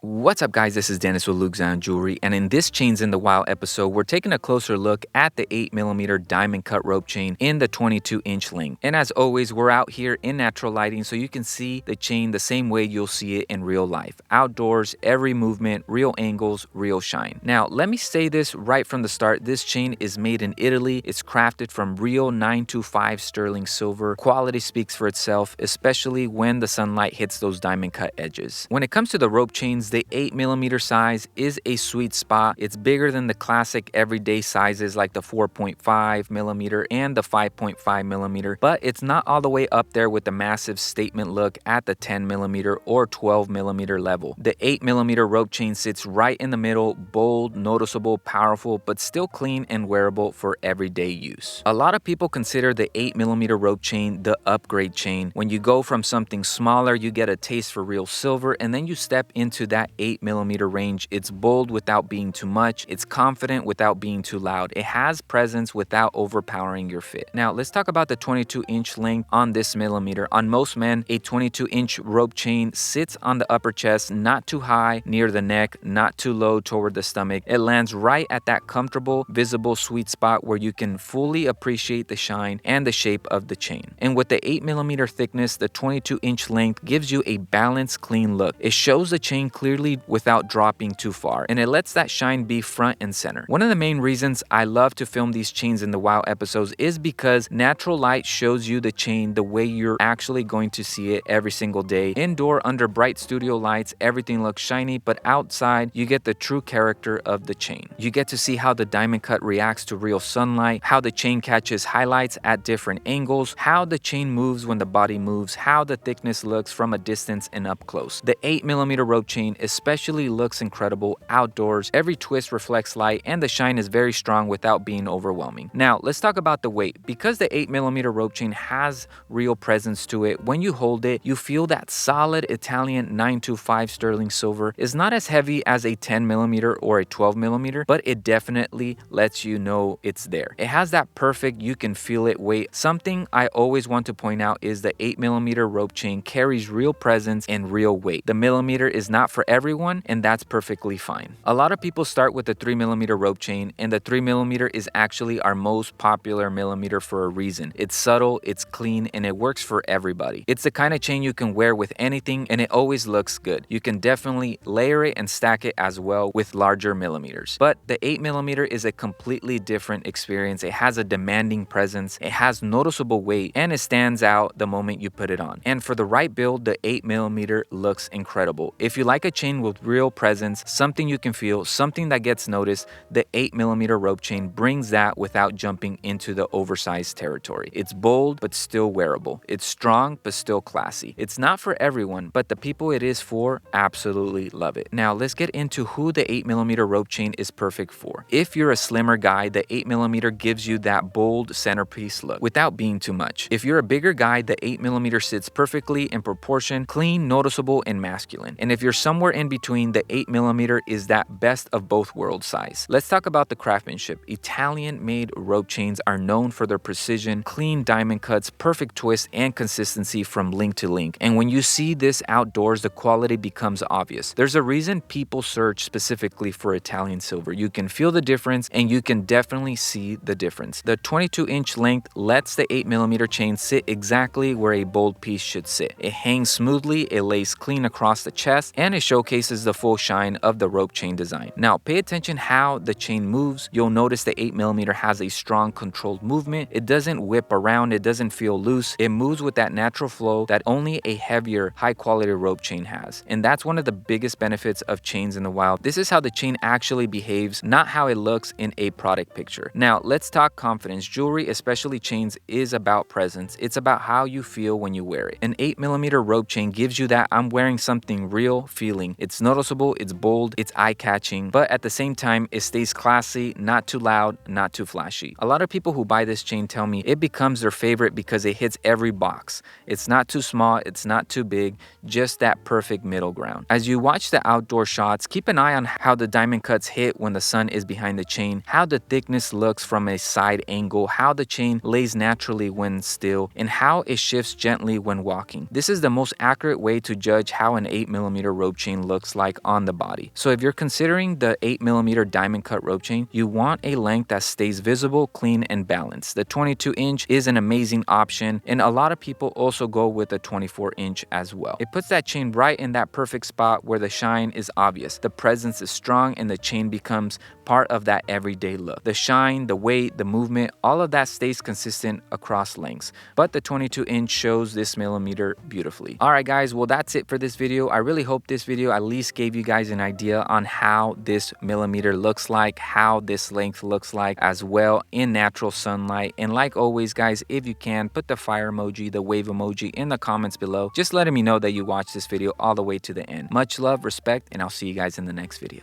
What's up, guys? This is Dennis with Luke Zion Jewelry, and in this Chains in the Wild episode, we're taking a closer look at the 8mm diamond cut rope chain in the 22-inch length. And as always, we're out here in natural lighting, so you can see the chain the same way you'll see it in real life. Outdoors, every movement, real angles, real shine. Now, let me say this right from the start. This chain is made in Italy. It's crafted from real 925 sterling silver. Quality speaks for itself, especially when the sunlight hits those diamond cut edges. When it comes to the rope chains, the 8mm size is a sweet spot. It's bigger than the classic everyday sizes like the 4.5mm and the 5.5mm, but it's not all the way up there with the massive statement look at the 10mm or 12mm level. The 8mm rope chain sits right in the middle, bold, noticeable, powerful, but still clean and wearable for everyday use. A lot of people consider the 8mm rope chain the upgrade chain. When you go from something smaller, you get a taste for real silver, and then you step into that 8mm range. It's bold without being too much. It's confident without being too loud. It has presence without overpowering your fit. Now, let's talk about the 22-inch length on this millimeter. On most men, a 22-inch rope chain sits on the upper chest, not too high near the neck, not too low toward the stomach. It lands right at that comfortable, visible sweet spot where you can fully appreciate the shine and the shape of the chain. And with the 8mm thickness, the 22-inch length gives you a balanced, clean look. It shows the chain clearly without dropping too far, and it lets that shine be front and center. One of the main reasons I love to film these Chains in the Wild episodes is because natural light shows you the chain the way you're actually going to see it every single day. Indoor, under bright studio lights, everything looks shiny, but outside, you get the true character of the chain. You get to see how the diamond cut reacts to real sunlight, how the chain catches highlights at different angles, how the chain moves when the body moves, how the thickness looks from a distance and up close. The 8mm rope chain especially looks incredible outdoors. Every twist reflects light, and the shine is very strong without being overwhelming. Now, let's talk about the weight. Because the 8mm rope chain has real presence to it, when you hold it, you feel that solid Italian 925 sterling silver is not as heavy as a 10mm or a 12mm, but it definitely lets you know it's there. It has that perfect, you can feel it weight. Something I always want to point out is the 8mm rope chain carries real presence and real weight. The millimeter is not for everyone, and that's perfectly fine. A lot of people start with the 3mm rope chain, and the 3mm is actually our most popular millimeter for a reason. It's subtle, it's clean, and it works for everybody. It's the kind of chain you can wear with anything, and it always looks good. You can definitely layer it and stack it as well with larger millimeters. But the 8mm is a completely different experience. It has a demanding presence, it has noticeable weight, and it stands out the moment you put it on. And for the right build, the 8mm looks incredible. If you like a chain with real presence, something you can feel, something that gets noticed, the 8mm rope chain brings that without jumping into the oversized territory. It's bold, but still wearable. It's strong, but still classy. It's not for everyone, but the people it is for absolutely love it. Now, let's get into who the 8mm rope chain is perfect for. If you're a slimmer guy, the 8mm gives you that bold centerpiece look without being too much. If you're a bigger guy, the 8mm sits perfectly in proportion, clean, noticeable, and masculine. And if you're somewhere in between, the 8mm is that best of both worlds size. Let's talk about the craftsmanship. Italian-made rope chains are known for their precision, clean diamond cuts, perfect twist, and consistency from link to link. And when you see this outdoors, the quality becomes obvious. There's a reason people search specifically for Italian silver. You can feel the difference, and you can definitely see the difference. The 22-inch length lets the 8mm chain sit exactly where a bold piece should sit. It hangs smoothly, it lays clean across the chest, and it showcases the full shine of the rope chain design. Now, pay attention how the chain moves. You'll notice the 8mm has a strong controlled movement. It doesn't whip around, it doesn't feel loose. It moves with that natural flow that only a heavier, high-quality rope chain has. And that's one of the biggest benefits of Chains in the Wild. This is how the chain actually behaves, not how it looks in a product picture. Now, let's talk confidence. Jewelry, especially chains, is about presence. It's about how you feel when you wear it. An 8mm rope chain gives you that I'm wearing something real feeling. It's noticeable, it's bold, it's eye-catching, but at the same time, it stays classy, not too loud, not too flashy. A lot of people who buy this chain tell me it becomes their favorite because it hits every box. It's not too small, it's not too big, just that perfect middle ground. As you watch the outdoor shots, keep an eye on how the diamond cuts hit when the sun is behind the chain, how the thickness looks from a side angle, how the chain lays naturally when still, and how it shifts gently when walking. This is the most accurate way to judge how an 8mm rope chain looks like on the body. So if you're considering the 8mm diamond cut rope chain, you want a length that stays visible, clean, and balanced. The 22-inch is an amazing option, and a lot of people also go with a 24-inch as well. It puts that chain right in that perfect spot where the shine is obvious, the presence is strong, and the chain becomes part of that everyday look. The shine, the weight, the movement, all of that stays consistent across lengths, but the 22-inch shows this millimeter beautifully. All right guys, well that's it for this video. I really hope this video at least gave you guys an idea on how this millimeter looks like, how this length looks like as well in natural sunlight. And like always guys, if you can, put the fire emoji, the wave emoji in the comments below, just letting me know that you watched this video all the way to the end. Much love, respect, and I'll see you guys in the next video.